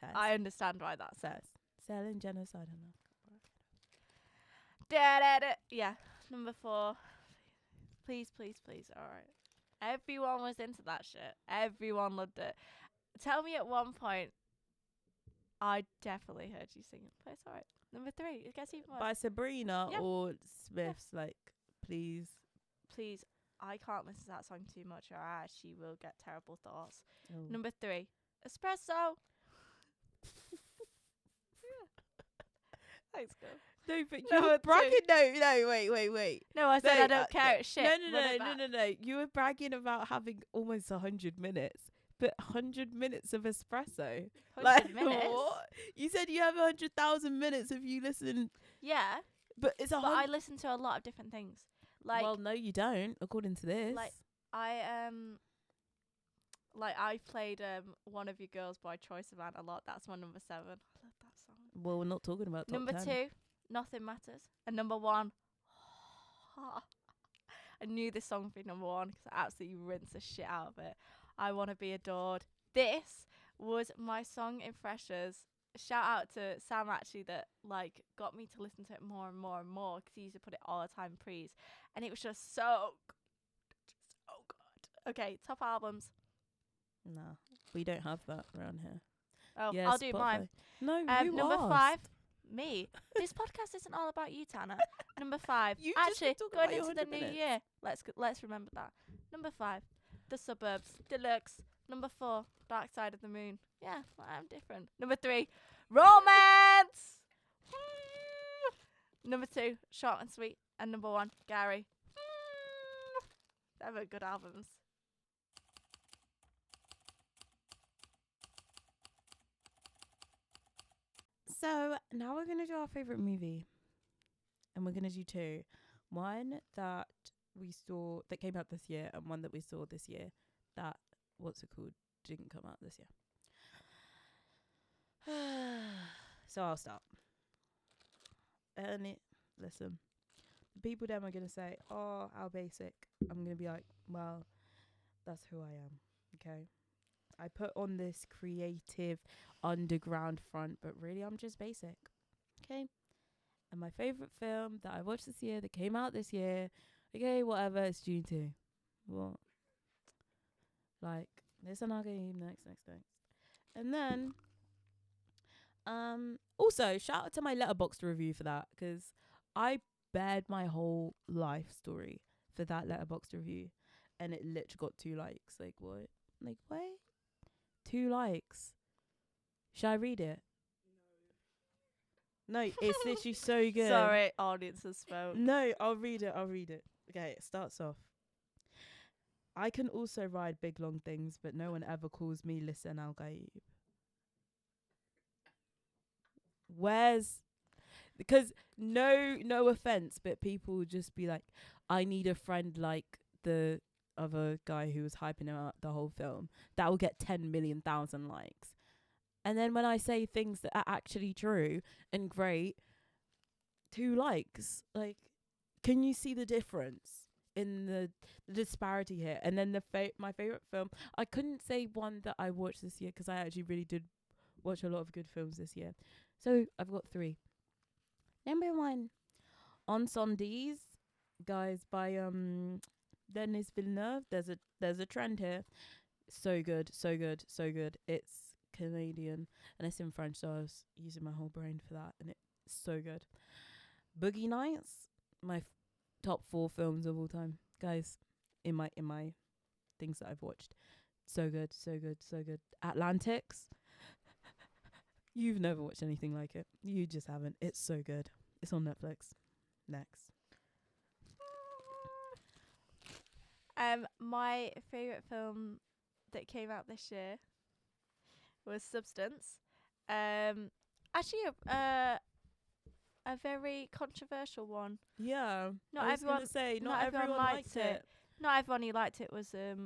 Fairs. I understand why that's Says. Selling genocide on Yeah. Number 4. Please, please, please. All right. Everyone was into that shit. Everyone loved it. Tell me at one point, I definitely heard you singing, but it's all right. Number 3. It gets even worse. by Sabrina Yep. or Smiths. Like, please. Please, I can't listen to that song too much, or I actually will get terrible thoughts. Oh. Number 3. Espresso. Thanks, girl. No, but you Number were 2. bragging. No, wait. No, I said No, I don't care. It's shit. No. You were bragging about having almost 100 minutes, but 100 minutes of espresso. 100 minutes. What? You said you have 100,000 minutes if you listen, Yeah, but it's but I listen to a lot of different things. Like, well, no, you don't, according to this. like I played One of Your Girls by Troye Sivan a lot. That's my number 7. I love that song. Well, we're not talking about top Number 10. 2, Nothing Matters, and number 1. I knew this song would be number 1 because I absolutely rinsed the shit out of it. I Want to Be Adored. This was my song in Freshers. Shout out to Sam, actually, that like got me to listen to it more and more and more because he used to put it all the time pre's, and it was just so good. Okay, top albums. No, we don't have that around here. Oh, Yeah, I'll do Spotify. mine. No, you Number asked. 5, me. This podcast isn't all about you, Tana. Number 5. You just Actually, been talking going about your into the 100 new minutes. year. Let's remember that. Number 5, The Suburbs Deluxe. Number 4, Dark Side of the Moon. Yeah, I'm different. Number 3, Romance. Number 2, Short and Sweet, and number 1, Gary. They were good albums. So now we're gonna do our favorite movie, and we're gonna do 2. One that we saw that came out this year, and one that we saw this year that didn't come out this year. So I'll start. And listen, the people then are gonna say, "Oh, how basic." I'm gonna be like, "Well, that's who I am." Okay. I put on this creative underground front, but really I'm just basic. Okay. And my favourite film that I watched this year, that came out this year, okay, whatever, it's June 2. What? Like, listen, I'll get you next. And then, also, shout out to my Letterboxd review for that, because I bared my whole life story for that Letterboxd review, and it literally got 2 likes. Like, what? Like, wait? 2 likes. Should I read it? No, it's literally so good. Sorry, audiences spoke. No, I'll read it. Okay, it starts off. I can also ride big long things, but no one ever calls me Listen Al Gaib. Because no offense, but people would just be like, I need a friend like the other guy who was hyping him out the whole film that will get 10 million thousand likes. And then when I say things that are actually true and great, 2 likes. Like, can you see the difference in the disparity here? And then my favorite film, I couldn't say one that I watched this year because I actually really did watch a lot of good films this year. So I've got 3. Number 1, Encendies, guys, by Denis Villeneuve. There's a trend here. So good. It's Canadian and it's in French, so I was using my whole brain for that, and it's so good. Boogie Nights, my top 4 films of all time, guys. In my things that I've watched, so good. Atlantics. You've never watched anything like it. You just haven't. It's so good. It's on Netflix. Next. My favourite film that came out this year was Substance. Actually, a very controversial one. Yeah. Not everyone liked it. Not everyone who liked it was a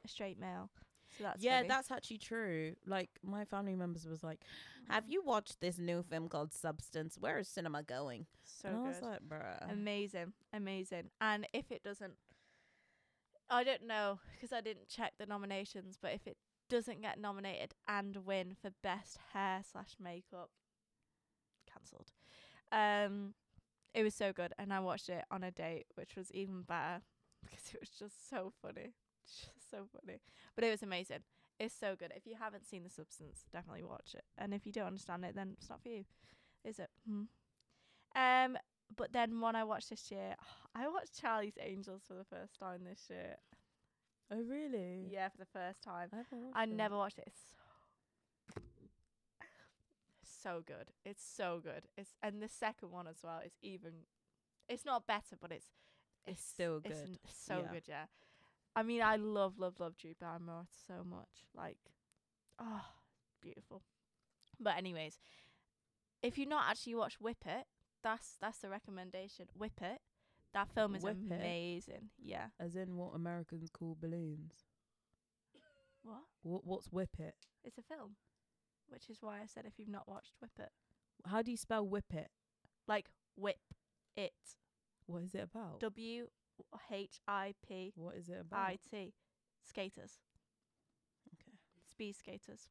straight male. So that's funny. That's actually true. Like, my family members was like, "Have you watched this new film called Substance? Where is cinema going?" So and good. I was like, "Bruh." Amazing. And if it doesn't, I don't know because I didn't check the nominations, but if it doesn't get nominated and win for best hair /makeup, cancelled. It was so good, and I watched it on a date, which was even better because it was just so funny. Just so funny. But it was amazing. It's so good. If you haven't seen The Substance, definitely watch it. And if you don't understand it, then it's not for you, is it? But then one I watched this year, I watched Charlie's Angels for the first time this year. Oh, really? Yeah, for the first time. I never watched it. It's so good. It's so good. And the second one as well is even. It's not better, but it's still good. It's so good. Yeah. I mean, I love Drew Barrymore so much. Like, oh, beautiful. But anyways, if you not actually watch Whip It, that's the recommendation. Whip It. That film is amazing. Yeah. As in what Americans call balloons. What? What's Whip It? It's a film. Which is why I said if you've not watched Whip It. How do you spell Whip It? Like whip it. What is it about? WHIP. What is it about? IT. Skaters. Okay. Speed skaters.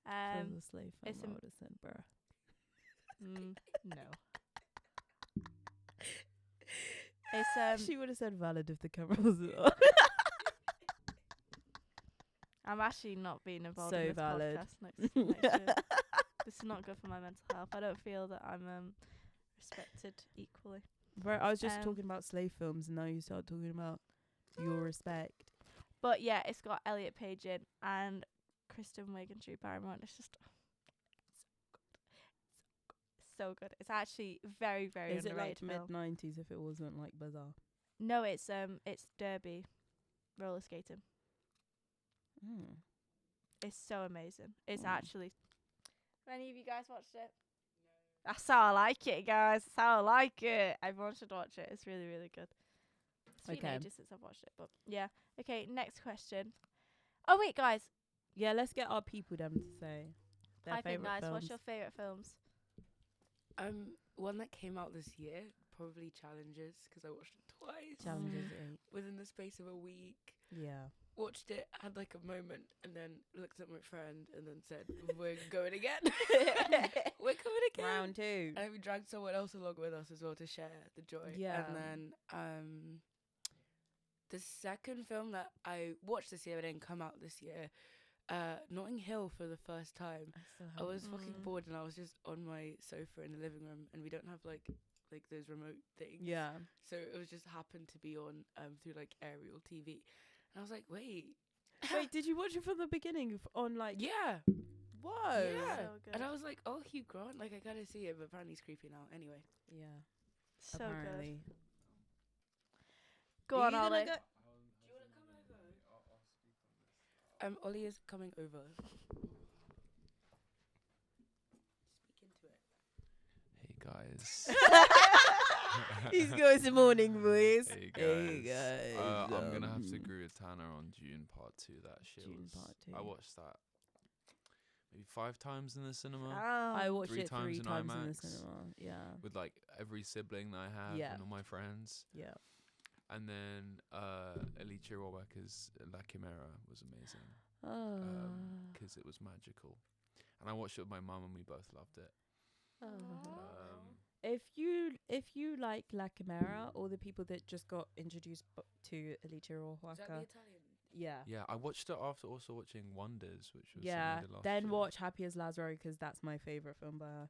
For the slave film, it's I would have said, bruh. No. It's She would have said valid if the camera was on. I'm actually not being involved So in this valid. podcast next year. This is not good for my mental health. I don't feel that I'm respected equally. Bro, I was just talking about slave films, and now you start talking about your respect. But yeah, it's got Elliot Page in and Kristen Wiig and Drew Barrymore. And it's just so good. It's actually very, very Is it underrated like film. mid-90s if it wasn't like bizarre? No, it's derby, roller skating. It's so amazing. It's actually. Have any of you guys watched it? No. That's how I like it, guys. That's how I like it. Everyone should watch it. It's really, really good. It's been ages since I've watched it, but yeah. Okay, next question. Oh wait, guys. Yeah, let's get our people them to say their favorite guys, films. what's your favorite films? One that came out this year, probably Challenges, because I watched it twice. Challenges within the space of a week. Yeah. Watched it, had like a moment, and then looked at my friend and then said, "We're going again. We're coming again." Round 2. And we dragged someone else along with us as well to share the joy. Yeah. And then the second film that I watched this year but didn't come out this year, Notting Hill for the first time. I was fucking bored and I was just on my sofa in the living room, and we don't have like those remote things. Yeah. So it was just happened to be on through like aerial TV. And I was like, wait, did you watch it from the beginning on like? Yeah. Whoa. Yeah. So good. And I was like, oh, Hugh Grant, like I gotta see it, but apparently he's creepy now. Anyway. Yeah. So Apparently. good. Go on, Ollie. Do you want to come over? Ollie is coming over. Speak into it. Hey guys. He's got some morning voice. Hey guys. I'm gonna have to agree with Tana on Dune Part 2. That shit Dune was. Part 2. I watched that maybe 5 times in the cinema I watched 3 it times 3 in times in the IMAX. cinema. Yeah. with like every sibling that I have Yeah. and all my friends. Yeah. And then Alicia Rohrwacher's La Chimera was amazing Oh. because it was magical. And I watched it with my mum and we both loved it. If you like La Chimera, or the people that just got introduced to Alicia Rohrwacher, Is that the Italian? yeah, Yeah, I watched it after also watching Wonders, which was yeah. submitted last Then year. watch Happy as Lazaro, because that's my favorite film by her.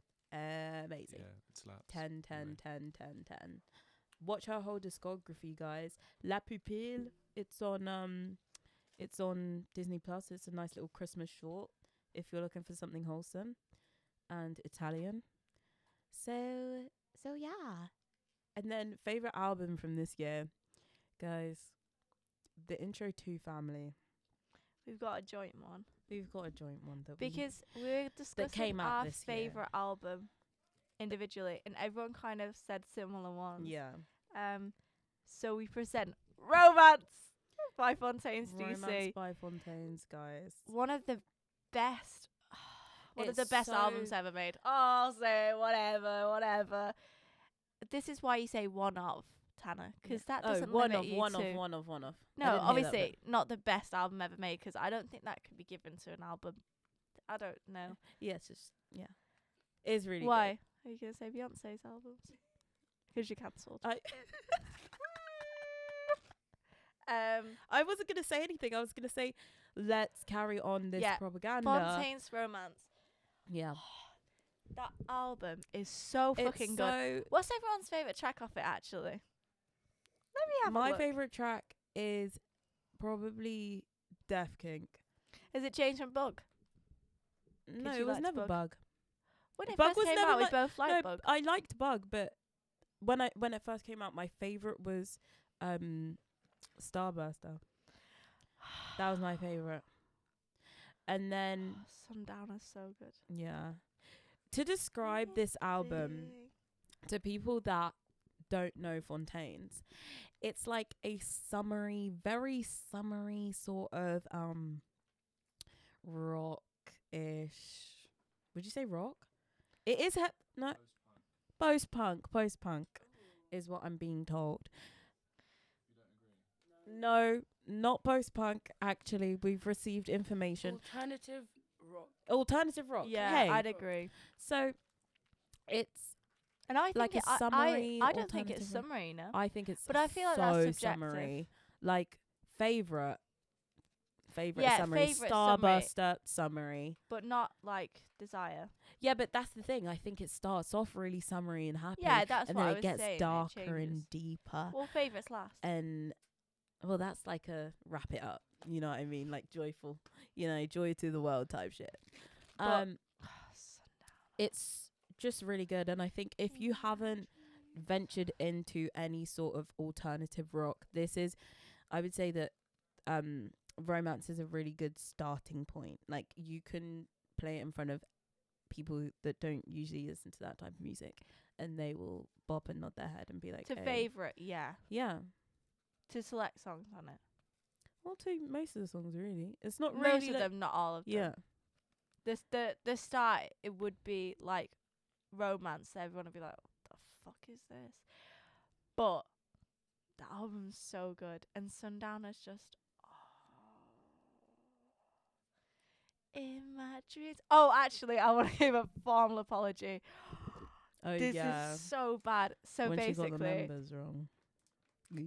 Amazing. Yeah, it slaps. 10, 10, Anyway. 10, 10, 10. Watch her whole discography, guys. La Pupille. It's on Disney Plus. It's a nice little Christmas short if you're looking for something wholesome and Italian. So yeah. And then favorite album from this year, guys. The Intro to Family. We've got a joint one. We've got a joint one Because we're discussing came out our this year. favourite album individually, and everyone kind of said similar ones. Yeah. So we present Romance by Fontaines Romance DC. by Fontaines, guys. One of the best It's albums so- ever made. I'll say whatever. This is why you say one of, Tana, because that doesn't one limit of, you one to... of, one of. No, I didn't hear that obviously not the best album ever made, because I don't think that could be given to an album. I don't know. Yeah, it's just, yeah. It's really Why? good. Are you gonna say Beyonce's albums? Because you cancelled. I wasn't gonna say anything. I was gonna say, let's carry on this propaganda. Fontaine's Romance. Yeah, That album is so fucking good. What's everyone's favourite track off it, actually? Let me have a my look. favourite track is probably Deaf Kink. Is it Change from Bug? No, you it was liked never Bug? Bug. When it Bug first was came never out, we my- both liked Bug. I liked Bug, but when it first came out, my favourite was Starburster. That was my favourite. And then Sundowner's so good. yeah, to describe this album to people that don't know Fontaine's, it's like a very summery sort of rock-ish. Would you say rock? It is no post-punk is what I'm being told. No, not post-punk. Actually, we've received information. Alternative rock. Yeah, Hey. I'd agree. So it's And I think like a summery. I don't think it's alternative rock. summery, no. I think it's But I feel like so that's subjective. summery. Like favorite Yeah, summary. favourite summary. Starburster summary. But not like Desire. Yeah, but that's the thing. I think it starts off really summery and happy. Yeah, that's and what then I it was gets saying. darker it and changes. deeper. Well, favourites last. And well, that's like a wrap it up. You know what I mean? Like joyful. You know, joy to the world type shit. But It's just really good, and I think if you haven't ventured into any sort of alternative rock, I would say that Romance is a really good starting point. Like you can play it in front of people that don't usually listen to that type of music, and they will bob and nod their head and be like, to hey. favourite, yeah. Yeah. To select songs on it. Well, to most of the songs, really. It's not Most really of them, not all of them. Yeah. The start, it would be like Romance. Everyone would be like, what the fuck is this? But the album's so good. And Sundowner's just, in my dreams. Oh, actually, I want to give a formal apology. Oh, This yeah. is so bad. So when basically, she got the members wrong.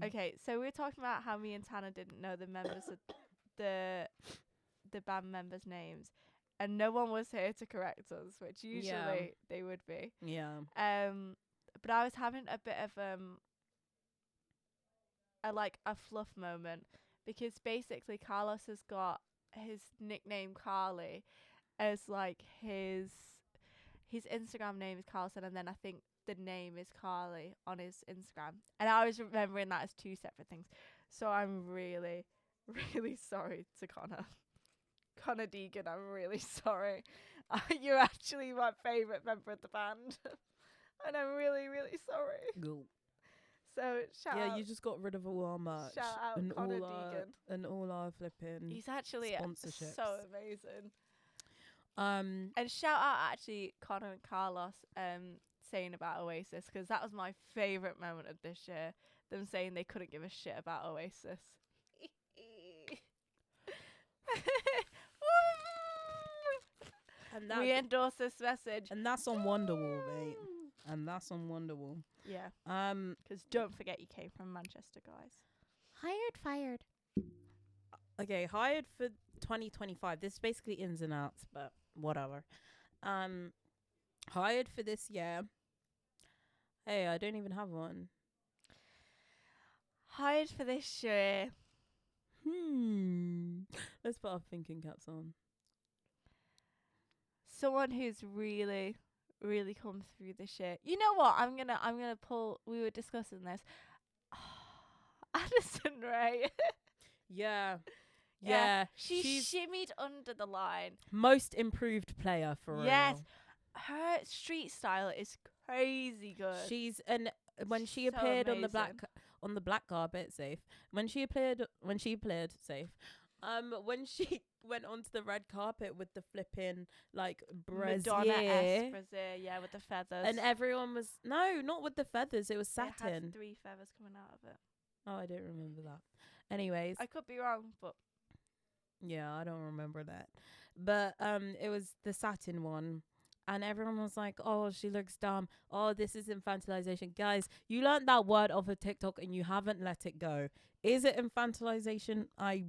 okay, so we were talking about how me and Tana didn't know the members of the band members' names, and no one was here to correct us, which usually they would be. Yeah. But I was having a bit of a fluff moment, because basically Carlos has got his nickname Carly as like his Instagram name is Carlson, and then I think the name is Carly on his Instagram, and I was remembering that as two separate things. So I'm really, really sorry to Connor Deegan. I'm really sorry. You're actually my favourite member of the band, and I'm really, really sorry. Go. So shout out. Yeah, you just got rid of all our merch. Shout out and Connor all Deegan. and all our flipping He's actually sponsorships. so amazing. And shout out actually Connor and Carlos saying about Oasis, because that was my favourite moment of this year. Them saying they couldn't give a shit about Oasis. and We endorse this message. and that's on Wonderwall, mate. And that's on Wonderwall. Yeah. 'Cause don't forget you came from Manchester, guys. Fired. Okay, hired for 2025. This is basically ins and outs, but whatever. Hired for this year. Hey, I don't even have one. Hired for this year. Let's put our thinking caps on. Someone who's really, really come through this year. You know what? I'm gonna pull. We were discussing this. Addison Rae. Yeah. She She's shimmied under the line. most improved player for real. Yes. Her street style is crazy good. She's when she So appeared amazing. on the black carpet, safe. When she appeared safe. When she went onto the red carpet with the flipping like Madonna-esque brassiere, brassiere, yeah, with the feathers. and everyone was not with the feathers. It was It had satin. 3 feathers coming out of it. Oh, I don't remember that. Anyways, I could be wrong, but yeah, I don't remember that. But it was the satin one, And everyone was like, oh, she looks dumb. Oh, this is infantilization. Guys, you learned that word off of TikTok and you haven't let it go. Is it infantilization? I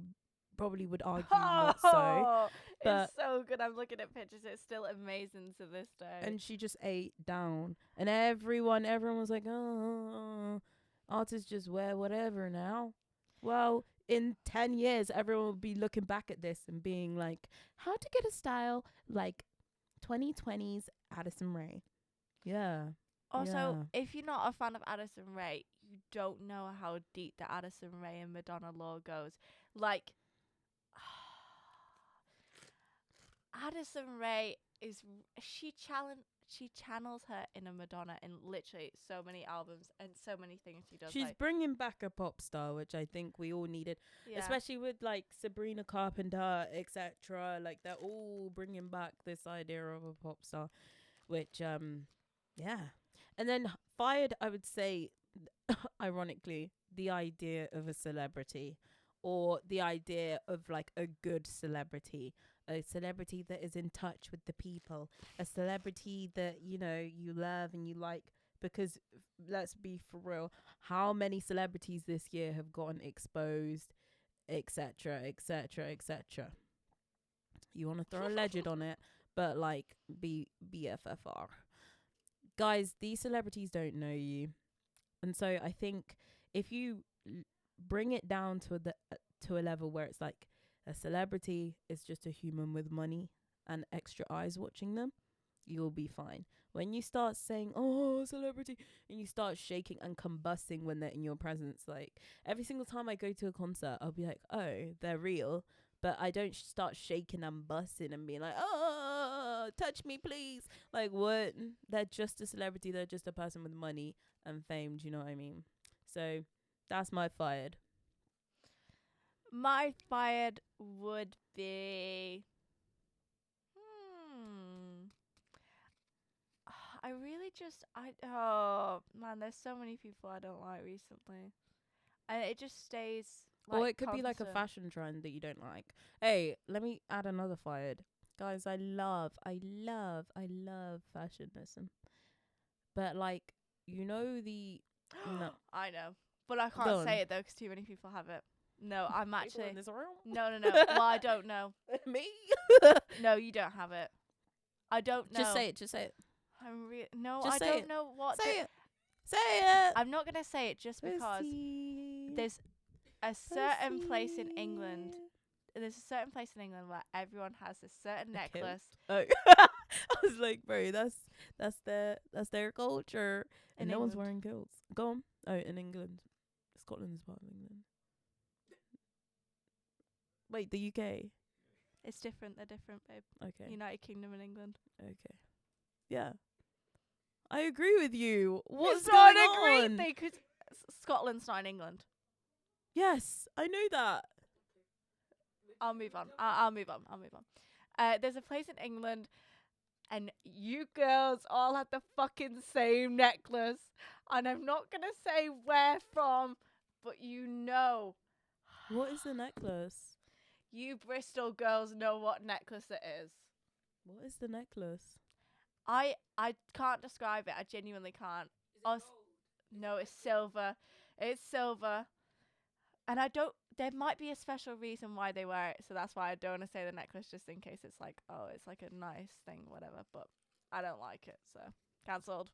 probably would argue not so. But it's so good. I'm looking at pictures. It's still amazing to this day. and she just ate down. And everyone was like, oh, artists just wear whatever now. Well, in 10 years, everyone will be looking back at this and being like, how to get a style like 2020's Addison Rae. Yeah. Also, if you're not a fan of Addison Rae, you don't know how deep the Addison Rae and Madonna lore goes. Like, Addison Rae she channels her inner Madonna in literally so many albums and so many things she does. She's bringing back a pop star, which I think we all needed, especially with like Sabrina Carpenter, etc. Like they're all bringing back this idea of a pop star, which yeah. And then fired, I would say, ironically, the idea of a celebrity, or the idea of like a good celebrity. A celebrity that is in touch with the people, a celebrity that, you know, you love and you like, because let's be for real, how many celebrities this year have gotten exposed, etc., etc., etc. You want to throw a legend on it, but like BFFR. Guys, these celebrities don't know you. And so I think if you bring it down to a level where it's like, a celebrity is just a human with money and extra eyes watching them, you'll be fine. When you start saying, oh, celebrity, and you start shaking and combusting when they're in your presence, like every single time I go to a concert, I'll be like, oh, they're real. But I don't start shaking and busting and being like, oh, touch me, please. Like, what? They're just a celebrity. They're just a person with money and fame. Do you know what I mean? So that's my fired. My fired would be. I really oh man, there's so many people I don't like recently, and it just stays. Like, or it could be like a constant. fashion trend that you don't like. Hey, let me add another fired. Guys, I love fashionism. But like, you know the no. I know, but I Go can't on. say it though because too many people have it. No, I'm People actually in this room? no. Well, I don't know. Me? No, you don't have it. I don't know. Just say it. Just say it. No, Just I say don't it. know what. Say it. Say it. I'm not gonna say it just because there's a certain place in England. There's a certain place in England where everyone has a certain necklace. Oh, I was like, bro, that's their culture, and no one's wearing kilts. Go on. Oh, in England, Scotland is part of England. Wait, the UK. It's different. They're different, babe. Okay. United Kingdom and England. Okay. Yeah. I agree with you. What's it's going not a on? great thing because Scotland's not in England. Yes, I know that. I'll move on. I'll move on. There's a place in England, and you girls all have the fucking same necklace. And I'm not gonna say where from, but you know. What is the necklace? You Bristol girls know what necklace it is. What is the necklace? I can't describe it. I genuinely can't. No, it's silver. It's silver. And there might be a special reason why they wear it, so that's why I don't want to say the necklace just in case it's like, oh, it's like a nice thing, whatever, but I don't like it, so cancelled.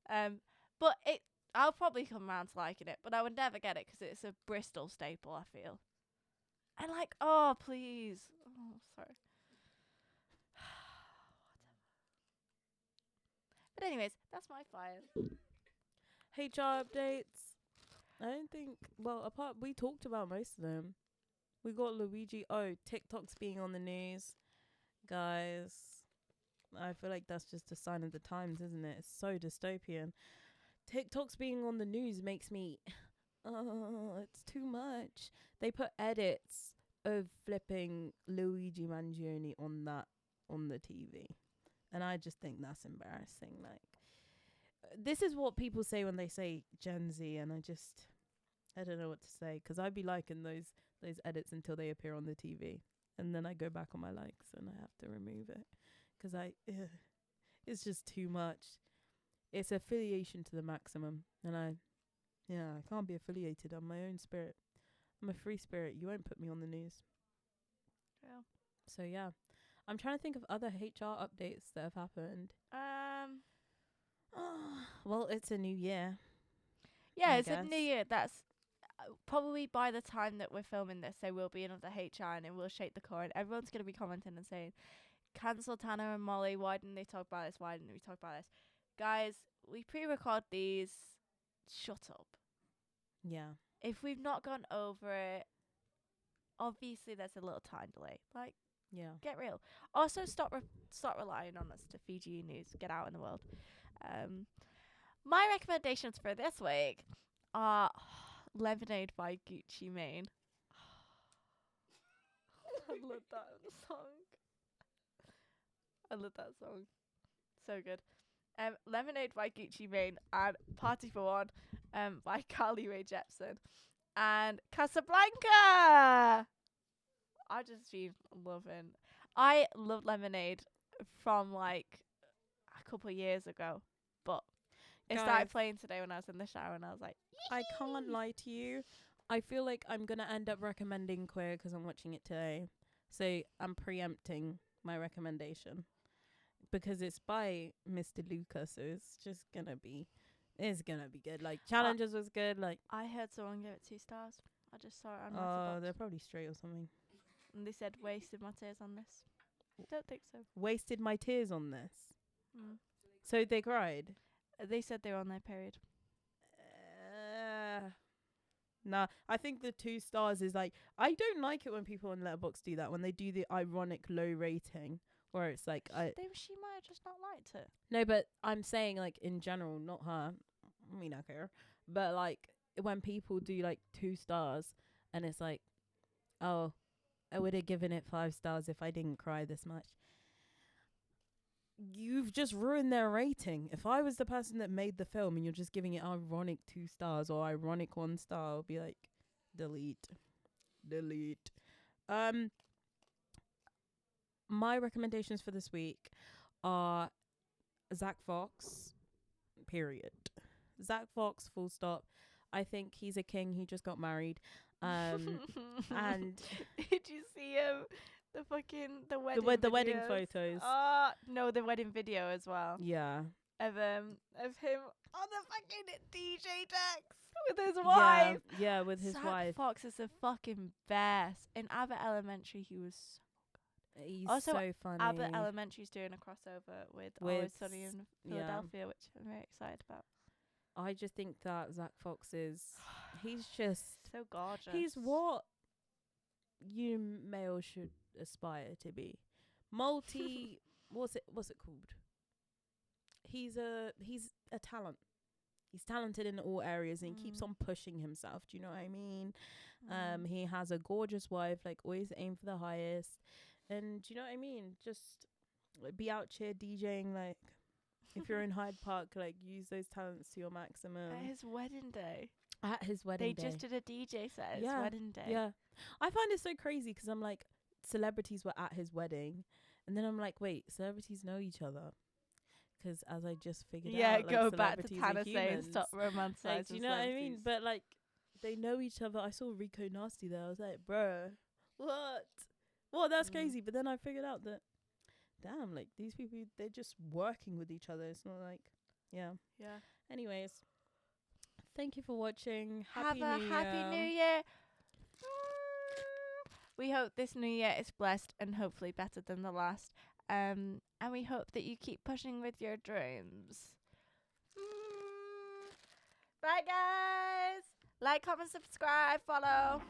But I'll probably come around to liking it, but I would never get it because it's a Bristol staple, I feel. And like, oh, please. Oh, sorry. But anyways, that's my fire. HR updates. I don't think. Well, we talked about most of them. We got Luigi. Oh, TikTok's being on the news, guys. I feel like that's just a sign of the times, isn't it? It's so dystopian. TikTok's being on the news makes me. Oh, it's too much. They put edits of flipping Luigi Mangione on the TV, and I just think that's embarrassing. Like, this is what people say when they say Gen Z, and I don't know what to say, because I'd be liking those edits until they appear on the TV, and then I go back on my likes and I have to remove it because It's just too much. It's affiliation to the maximum, and I can't be affiliated. I'm my own spirit. I'm a free spirit. You won't put me on the news. Yeah. So yeah, I'm trying to think of other HR updates that have happened. Well, it's a new year. Yeah, I it's a guess. new year. That's probably by the time that we're filming this, there will be another HR and it will shake the core. And everyone's going to be commenting and saying, cancel Tana and Molly. Why didn't they talk about this? Why didn't we talk about this? Guys, we pre-record these. Shut up. Yeah. If we've not gone over it, obviously there's a little time delay. Like, Yeah. get real. Also, stop relying on us to feed you news. Get out in the world. My recommendations for this week are Lemonade by Gucci Mane. I love that song. I love that song. So good. Lemonade by Gucci Mane and Party for One by Carly Rae Jepsen and Casablanca. I just been loving. I love Lemonade from like a couple of years ago, but it started Guys, playing today when I was in the shower and I was like, I can't lie to you. I feel like I'm gonna end up recommending Queer because I'm watching it today. So I'm preempting my recommendation because it's by Mr. Luca. So it's just gonna be good. Like Challenges was good. Like I heard someone give it 2 stars. I just saw it on oh, Letterboxd. they're probably straight or something. And they said wasted my tears on this. Don't think so. Wasted my tears on this. Mm. So they cried. They said they were on their period. Nah, I think the 2 stars is like I don't like it when people on Letterboxd do that when they do the ironic low rating where it's like She might have just not liked it. no, but I'm saying like in general, not her. I mean, I care, but like when people do like 2 stars and it's like, oh, I would have given it 5 stars if I didn't cry this much. You've just ruined their rating. If I was the person that made the film and you're just giving it ironic 2 stars or ironic 1 star, I'll be like, delete. My recommendations for this week are Zach Fox, period. Zach Fox, full stop. I think he's a king. He just got married. And did you see the wedding the wedding videos? photos. No, the wedding video as well. Yeah. Of him on the fucking DJ decks with his wife. Yeah, with his Zach wife. Fox is the fucking best. In Abbott Elementary, he was He's also so funny. Abbott Elementary's doing a crossover with Always Sunny in Philadelphia, which I'm very excited about. I just think that Zach Fox he's just so gorgeous. He's what you male should aspire to be. What's it called? He's a talent. He's talented in all areas and he keeps on pushing himself. Do you know what I mean? He has a gorgeous wife, like always aim for the highest. And do you know what I mean? Just be out here DJing, like if you're in Hyde Park, like use those talents to your maximum. At his wedding day. At his wedding day. They just did a DJ set at his wedding day. Yeah. I find it so crazy because I'm like, celebrities were at his wedding. And then I'm like, wait, celebrities know each other. Because as I just figured out, like, go back to Tana saying stop romanticizing. Like, do you know what I mean? But like, they know each other. I saw Rico Nasty there. I was like, bruh, what? Well, that's crazy. But then I figured out that, damn, like these people, they're just working with each other. It's not like, yeah. Anyways, thank you for watching. Happy New Year. We hope this new year is blessed and hopefully better than the last. And we hope that you keep pushing with your dreams. Bye, guys. Like, comment, subscribe, follow.